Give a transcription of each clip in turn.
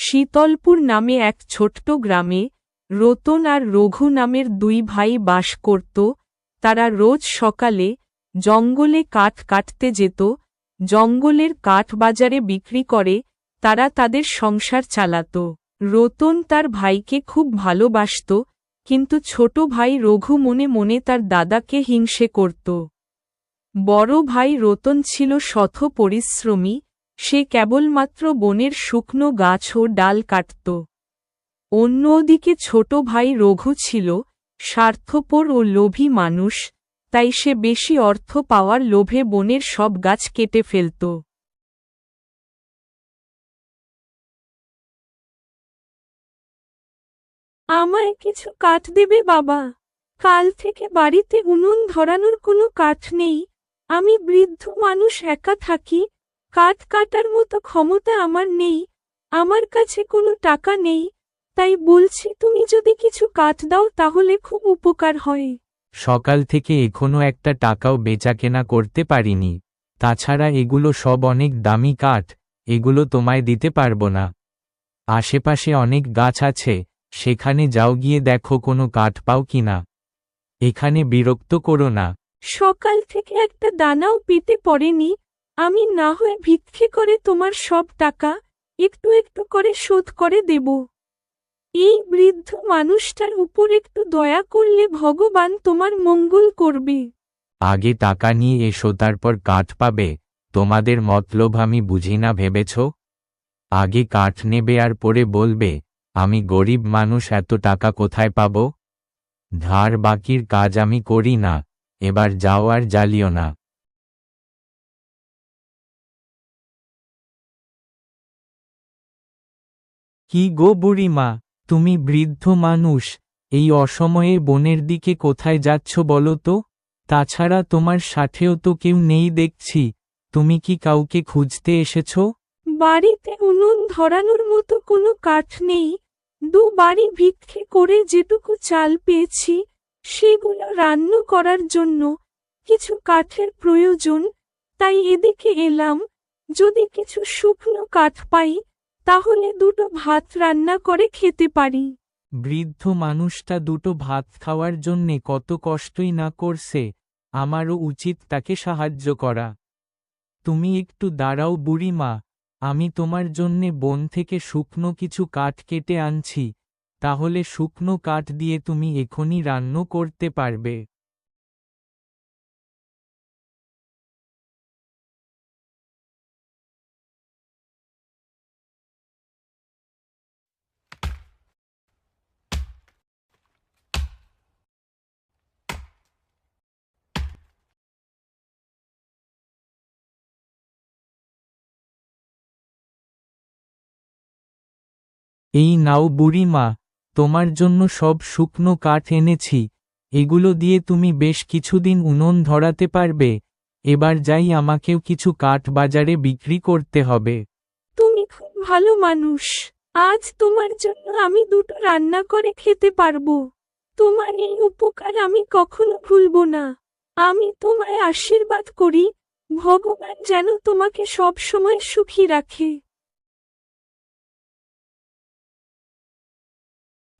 শীতলপুর নামে এক ছোট্ট গ্রামে রতন আর রঘু নামের দুই ভাই বাস করত। তারা রোজ সকালে জঙ্গলে কাঠ কাটতে যেত, জঙ্গলের কাঠ বাজারে বিক্রি করে তারা তাদের সংসার চালাত। রতন তার ভাইকে খুব ভালোবাসত, কিন্তু ছোট ভাই রঘু মনে মনে তার দাদাকে হিংসে করত। বড় ভাই রতন ছিল শত পরিশ্রমী, সে কেবলমাত্র বনের শুকনো গাছ ও ডাল কাটত। অন্যদিকে ছোট ভাই রঘু ছিল স্বার্থপর ও লোভী মানুষ, তাই সে বেশি অর্থ পাওয়ার লোভে বনের সব গাছ কেটে ফেলত। আমায় কিছু কাঠ দেবে বাবা? কাল থেকে বাড়িতে উনুন ধরানোর কোনো কাঠ নেই। আমি বৃদ্ধ মানুষ, একা থাকি, কাঠ কাটার মতো ক্ষমতা আমার নেই, আমার কাছে কোনো টাকা নেই, তাই বলছি তুমি যদি কিছু কাঠ দাও তাহলে খুব উপকার হয়। সকাল থেকে এখনো একটা টাকাও বেচাকেনা করতে পারিনি, তাছাড়া এগুলো সব অনেক দামি কাঠ, এগুলো তোমায় দিতে পারবো না। আশেপাশে অনেক গাছ আছে, সেখানে যাও, গিয়ে দেখো কোনো কাঠ পাও কিনা। এখানে বিরক্ত করো না। সকাল থেকে একটা দানাও পেতে পড়েনি, আমি না হয় ভিক্ষে করে তোমার সব টাকা একটু একটু করে শোধ করে দেব। এই বৃদ্ধ মানুষটার উপর একটু দয়া করলে ভগবান তোমার মঙ্গল করবে। আগে টাকা নিয়ে এসো, তারপর কাঠ পাবে। তোমাদের মতলব আমি বুঝি না ভেবেছ? আগে কাঠ নেবে আর পরে বলবে আমি গরিব মানুষ, এত টাকা কোথায় পাব? ধার বাকির কাজ আমি করি না, এবার যাও আর জ্বালিও না। কি গো বুড়িমা, তুমি বৃদ্ধ মানুষ, এই অসময়ে বনের দিকে কোথায় যাচ্ছ বলো তো? তাছাড়া তোমার সাথেও তো কেউ নেই দেখছি, তুমি কি কাউকে খুঁজতে এসেছ? বাড়িতে উনুন ধরানোর মতো কোনো কাঠ নেই, দুবারই ভিক্ষে করে যেটুকু চাল পেয়েছি সেগুলো রান্না করার জন্য কিছু কাঠের প্রয়োজন, তাই এদিকে এলাম। যদি কিছু শুকনো কাঠ পাই তাহলে দুটো ভাত রান্না করে খেতে পারি। বৃদ্ধ মানুষটা দুটো ভাত খাওয়ার জন্যে কত কষ্টই না করছে, আমারও উচিত তাকে সাহায্য করা। তুমি একটু দাঁড়াও বুড়িমা, আমি তোমার জন্যে বন থেকে শুকনো কিছু কাঠ কেটে আনছি, তাহলে শুকনো কাঠ দিয়ে তুমি এখনই রান্না করতে পারবে। এই নাও বুড়িমা, তোমার জন্য সব শুকনো কাঠ এনেছি, এগুলো দিয়ে তুমি বেশ কিছুদিন উনুন ধরাতে পারবে। এবার যাই, আমাকেও কিছু কাঠ বাজারে বিক্রি করতে হবে। তুমি খুব ভালো মানুষ, আজ তোমার জন্য আমি দুটো রান্না করে খেতে পারবো। তোমার এই উপকার আমি কখনো ভুলবো না। আমি তোমায় আশীর্বাদ করি, ভগবান যেন তোমাকে সব সময় সুখী রাখে।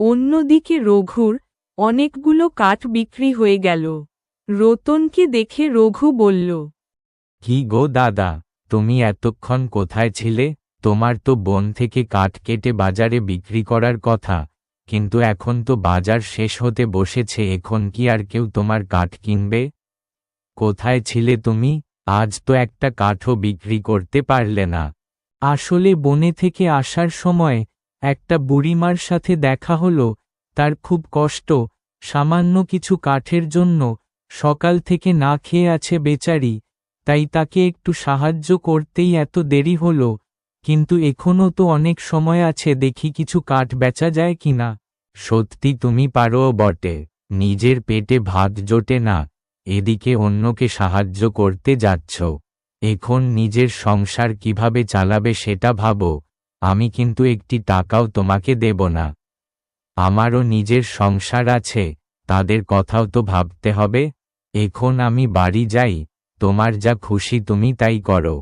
অন্যদিকে রঘুর অনেকগুলো কাঠ বিক্রি হয়ে গেল। রতনকে দেখে রঘু বলল, কি গো দাদা, তুমি এতক্ষণ কোথায় ছিলে? তোমার তো বন থেকে কাঠ কেটে বাজারে বিক্রি করার কথা, কিন্তু এখন তো বাজার শেষ হতে বসেছে, এখন কি আর কেউ তোমার কাঠ কিনবে? কোথায় ছিলে তুমি? আজ তো একটা কাঠও বিক্রি করতে পারলে না। আসলে বনে থেকে আসার সময় একটা বুড়িমার সাথে দেখা হলো, তার খুব কষ্ট, সামান্য কিছু কাঠের জন্য সকাল থেকে না খেয়ে আছে বেচারি, তাই তাকে একটু সাহায্য করতেই এত দেরি হলো, কিন্তু এখনো তো অনেক সময় আছে, দেখি কিছু কাঠ বেচা যায় কিনা। সত্যি তুমি পারো বটে, নিজের পেটে ভাত জোটে না, এদিকে অন্যকে সাহায্য করতে যাচ্ছ। এখন নিজের সংসার কিভাবে চালাবে সেটা ভাবো, আমি কিন্তু একটি টাকাও তোমাকে দেব না। আমারও নিজের সংসার আছে, তাদের কথাও তো ভাবতে হবে। এখন আমি বাড়ি যাই, তোমার যা খুশি তুমি তাই করো।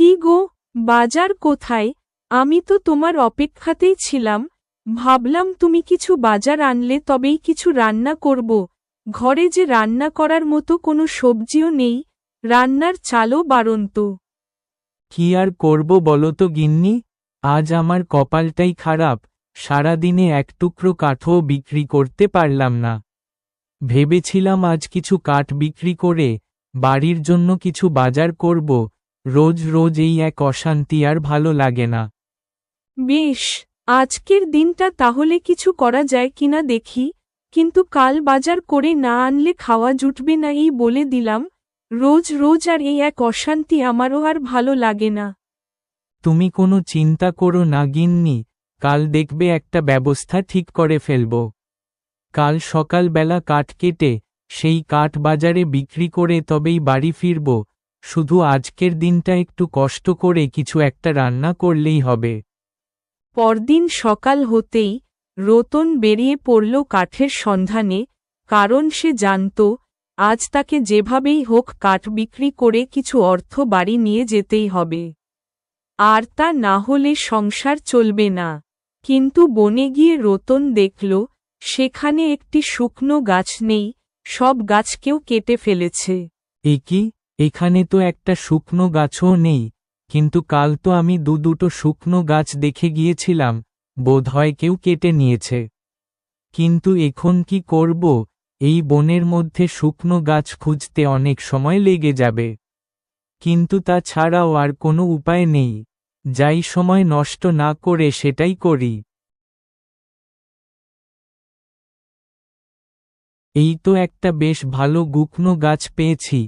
কি গো, বাজার কোথায়? আমি তো তোমার অপেক্ষাতেই ছিলাম, ভাবলাম তুমি কিছু বাজার আনলে তবেই কিছু রান্না করব। ঘরে যে রান্না করার মতো কোনো সবজিও নেই, রান্নার চালও বাড়ন্ত। কি আর করব বলো তো গিন্নি, আজ আমার কপালটাই খারাপ, সারাদিনে এক টুকরো কাঠও বিক্রি করতে পারলাম না। ভেবেছিলাম আজ কিছু কাঠ বিক্রি করে বাড়ির জন্য কিছু বাজার করব, রোজ রোজ এই এক অশান্তি আর ভালো লাগে না। বেশ, আজকের দিনটা তাহলে কিছু করা যায় কিনা দেখি, কিন্তু কাল বাজার করে না আনলে খাওয়া জুটবে না এই বলে দিলাম। রোজ রোজ আর এই এক অশান্তি আমারও আর ভালো লাগে না। তুমি কোনো চিন্তা করো না গিন্নি, কাল দেখবে একটা ব্যবস্থা ঠিক করে ফেলব। কাল সকালবেলা কাঠ কেটে সেই কাঠ বাজারে বিক্রি করে তবেই বাড়ি ফিরব, শুধু আজকের দিনটা একটু কষ্ট করে কিছু একটা রান্না করলেই হবে। পরদিন সকাল হতেই রতন বেরিয়ে পড়ল কাঠের সন্ধানে, কারণ সে জানত আজ তাকে যেভাবেই হোক কাঠ বিক্রি করে কিছু অর্থ বাড়ি নিয়ে যেতেই হবে, আর তা না হলে সংসার চলবে না। কিন্তু বনে গিয়ে রতন দেখল সেখানে একটি শুকনো গাছ নেই, সব গাছ কেউ কেটে ফেলেছে। কি, এখানে তো একটা শুকনো গাছও নেই, কিন্তু কাল তো আমি দুটো শুকনো গাছ দেখে গিয়েছিলাম, বোধহয় কেউ কেটে নিয়েছে। কিন্তু এখন কি করব, এই বনের মধ্যে শুকনো গাছ খুঁজতে অনেক সময় লেগে যাবে। কিন্তু তা ছাড়াও আর কোনো উপায় নেই, যাই সময় নষ্ট না করে সেটাই করি। এই তো একটা বেশ ভালো গুকনো গাছ পেয়েছি,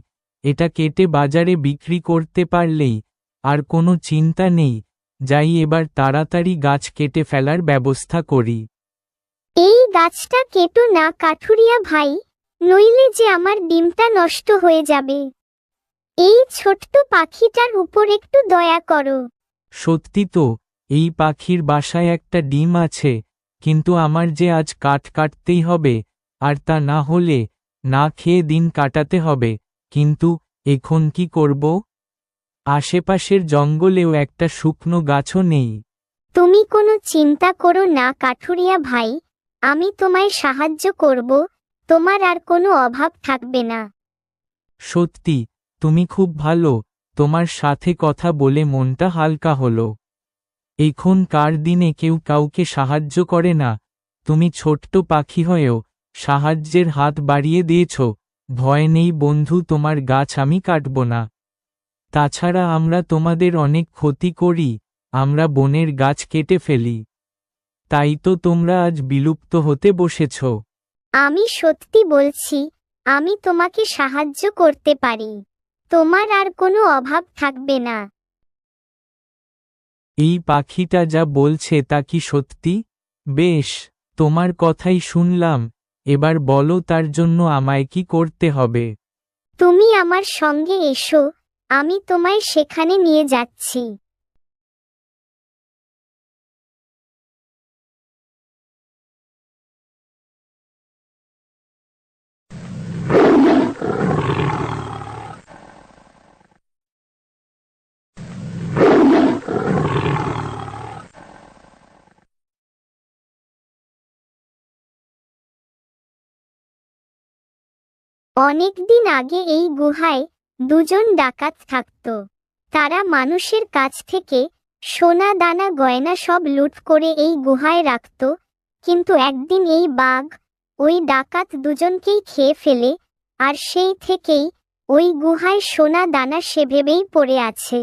এটা কেটে বাজারে বিক্রি করতে পারলেই আর কোনো চিন্তা নেই। যাই এবার তাড়াতাড়ি গাছ কেটে ফেলার ব্যবস্থা করি। এই গাছটা কেটো না কাঠুরিয়া ভাই, নইলে যে আমার ডিমটা নষ্ট হয়ে যাবে। এই ছোট্ট পাখিটার উপর একটু দয়া করো। সত্যি তো, এই পাখির বাসায় একটা ডিম আছে, কিন্তু আমার যে আজ কাঠ কাটতেই হবে, আর তা না হলে না খেয়ে দিন কাটাতে হবে। কিন্তু এখন কি করব? আশেপাশের জঙ্গলেও একটা শুকনো গাছও নেই। তুমি কোনো চিন্তা করো না কাঠুরিয়া ভাই, আমি তোমায় সাহায্য করব, তোমার আর কোনো অভাব থাকবে না। সত্যি, তুমি খুব ভালো, তোমার সাথে কথা বলে মনটা হালকা হলো। এখনকার দিনে কেউ কাউকে সাহায্য করে না, তুমি ছোট্ট পাখি হয়েও সাহায্যের হাত বাড়িয়ে দিয়েছ। ভয় নেই বন্ধু, তোমার গাছ আমি কাটব না। তাছাড়া আমরা তোমাদের অনেক ক্ষতি করি, আমরা বনের গাছ কেটে ফেলি, তাই তো তোমরা আজ বিলুপ্ত হতে বসেছ। আমি সত্যি বলছি, আমি তোমাকে সাহায্য করতে পারি, তোমার আর কোনো অভাব থাকবে না। এই পাখিটা যা বলছে তা কি সত্যি? বেশ, তোমার কথাই শুনলাম, এবার বলো তার জন্য আমায় কি করতে হবে? তুমি আমার সঙ্গে এসো, আমি তোমায় সেখানে নিয়ে যাচ্ছি। অনেকদিন আগে এই গুহায় দুজন ডাকাত থাকত। তারা মানুষের কাছ থেকে সোনা দানা গয়না সব লুট করে এই গুহায় রাখত। কিন্তু একদিন এই বাঘ ওই ডাকাত দুজনকেই খেয়ে ফেলে, আর সেই থেকেই ওই গুহায় সোনা দানা সেভাবেই পড়ে আছে।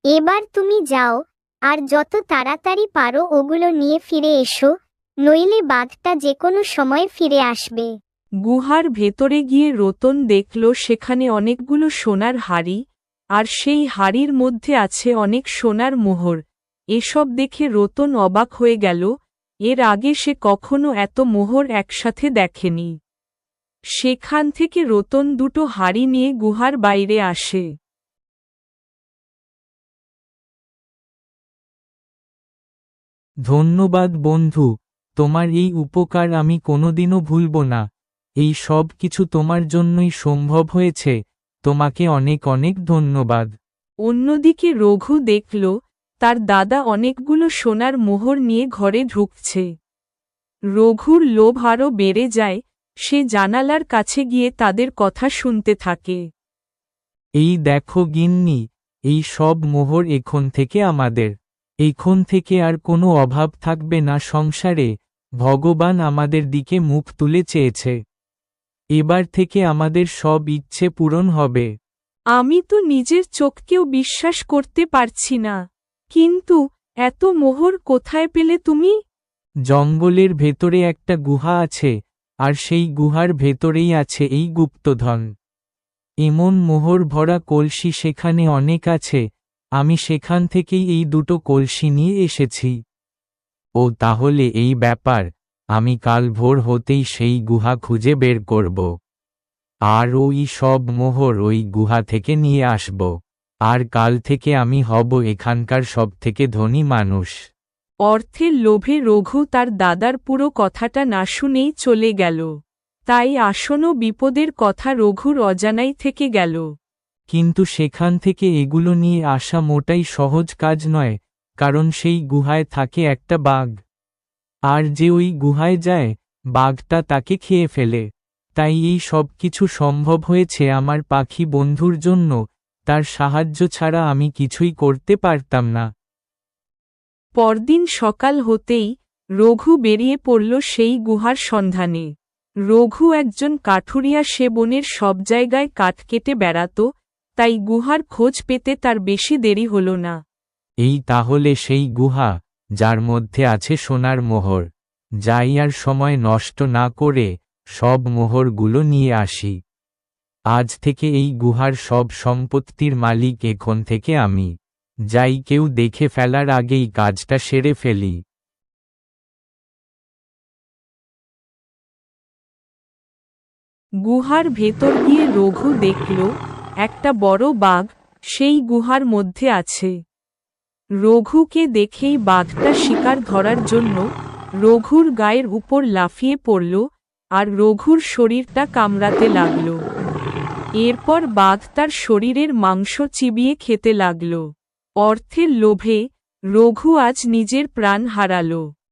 এবার তুমি যাও, আর যত তাড়াতাড়ি পারো ওগুলো নিয়ে ফিরে এসো, নইলে বাঘটা যে কোনো সময় ফিরে আসবে। গুহার ভেতরে গিয়ে রতন দেখল সেখানে অনেকগুলো সোনার হাড়ি, আর সেই হাড়ির মধ্যে আছে অনেক সোনার মোহর। এসব দেখে রতন অবাক হয়ে গেল, এর আগে সে কখনো এত মোহর একসাথে দেখেনি। সেখান থেকে রতন দুটো হাড়ি নিয়ে গুহার বাইরে আসে। ধন্যবাদ বন্ধু, তোমার এই উপকার আমি কোনোদিনও ভুলব না। এই সব কিছু তোমার জন্যই সম্ভব হয়েছে, তোমাকে অনেক অনেক ধন্যবাদ। অন্যদিকে রঘু দেখল তার দাদা অনেকগুলো সোনার মোহর নিয়ে ঘরে ঢুকছে। রঘুর লোভ আরও বেড়ে যায়, সে জানালার কাছে গিয়ে তাদের কথা শুনতে থাকে। এই দেখো গিন্নি, এই সব মোহর এখন থেকে আমাদের। এখন থেকে আর কোনো অভাব থাকবে না সংসারে, ভগবান আমাদের দিকে মুখ তুলে চেয়েছে। এবার থেকে আমাদের সব ইচ্ছে পূরণ হবে। আমি তো নিজের চোখকেও বিশ্বাস করতে পারছি না। কিন্তু এত মোহর কোথায় পেলে তুমি? জঙ্গলের ভেতরে একটা গুহা আছে, আর সেই গুহার ভেতরেই আছে এই গুপ্তধন। এমন মোহর ভরা কলসি সেখানে অনেক আছে, আমি সেখান থেকেই এই দুটো কলসি নিয়ে এসেছি। ও তাহলে এই ব্যাপার, আমি কাল ভোর হতেই সেই গুহা খুঁজে বের করব। আর ওই সব মোহর ওই গুহা থেকে নিয়ে আসব। আর কাল থেকে আমি হব এখানকার সবথেকে ধনী মানুষ। অর্থের লোভে রঘু তার দাদার পুরো কথাটা না শুনেই চলে গেল। তাই আসন্ন বিপদের কথা রঘুর অজানাই থেকে গেল। কিন্তু সেখান থেকে এগুলো নিয়ে আসা মোটাই সহজ কাজ নয়, কারণ সেই গুহায় থাকে একটা বাঘ। আর যে ওই গুহায় যায়, বাঘটা তাকে খেয়ে ফেলে। তাই এই সব কিছু সম্ভব হয়েছে আমার পাখি বন্ধুর জন্য, তার সাহায্য ছাড়া আমি কিছুই করতে পারতাম না। পরদিন সকাল হতেই রঘু বেরিয়ে পড়ল সেই গুহার সন্ধানে। রঘু একজন কাঠুরিয়া, সে বনের সব জায়গায় কাঠ কেটে বেড়াত, তাই গুহার খোঁজ পেতে তার বেশি দেরি হল না। এই তাহলে সেই গুহা, যার মধ্যে আছে সোনার মোহর। যাই আর সময় নষ্ট না করে সব মোহরগুলো নিয়ে আসি। আজ থেকে এই গুহার সব সম্পত্তির মালিক এখন থেকে আমি। যাই, কেউ দেখে ফেলার আগেই কাজটা সেরে ফেলি। গুহার ভেতর গিয়ে রঘু দেখল একটা বড় বাঘ সেই গুহার মধ্যে আছে। রঘুকে দেখেই বাঘটা শিকার ধরার জন্য রঘুর গায়ের উপর লাফিয়ে পড়ল আর রঘুর শরীরটা কামড়াতে লাগল। এরপর বাঘ তার শরীরের মাংস চিবিয়ে খেতে লাগল। অর্থের লোভে রঘু আজ নিজের প্রাণ হারাল।